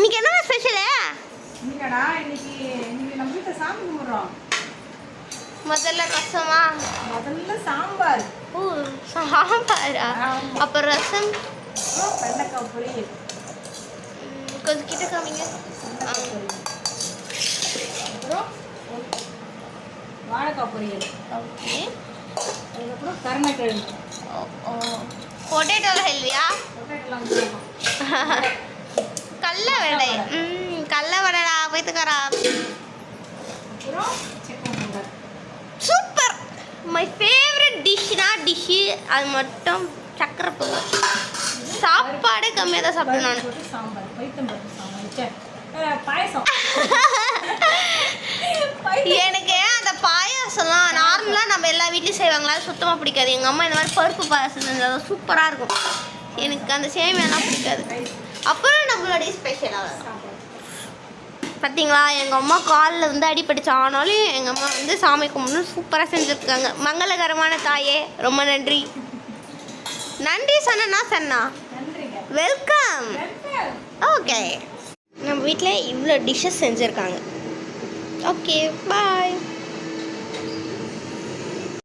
இன்னைக்கு என்ன ஸ்பெஷலு? இன்னைக்கு நம்ம வீட்டில் சாமி கும்பிட்றோம். முதல்ல ரசமா? முதல்ல சாம்பார். ஓ சாம்பாரா? அப்போ ரசம் வெண்டைக்காய் பொரியல். கொஞ்சம் கிட்ட காமிங்க. அப்புறம் வாழைக்காய் பொரியல். ஓகே. அதுக்கப்புறம் கருணக்கிழங்கு. பொட்டேட்டோவில் ஹெல்தியா? பொட்டேட்டோலாம் கடல வடை. கடல வடைடா போய்த்துக்காரா. அப்புறம் chicken sambar. Super. My favourite dish அது மட்டும் சக்கரை பொங்கல். சாப்பாடு கம்மியாக தான் சாப்பிடுவேன் நான். சாம்பார் பைத்தம்பருப்பு சாம்பார். பாயசம். எனக்கு அந்த பாயாசம்லாம் நார்மலாக நம்ம எல்லா வீட்லேயும் செய்வாங்களா, சுத்தமாக பிடிக்காது. எங்கள் அம்மா இந்த மாதிரி பருப்பு பாயாசம் செஞ்சால் சூப்பராக இருக்கும். எனக்கு அந்த சேமியாலாம் பிடிக்காது. அப்புறம் நம்மளுடைய ஸ்பெஷலாக பார்த்தீங்களா, எங்கள் அம்மா காலில் வந்து அடிபட்டுச்சு. ஆனாலும் எங்கள் அம்மா வந்து சாமி கும்பிட்டு சூப்பராக செஞ்சுருக்காங்க. மங்களகரமான தாயே, ரொம்ப நன்றி. நன்றி சொன்னா வெல்கம். ஓகே, நம்ம வீட்டில் இவ்வளோ டிஷ்ஷஸ் செஞ்சுருக்காங்க. ஓகே, பாய்.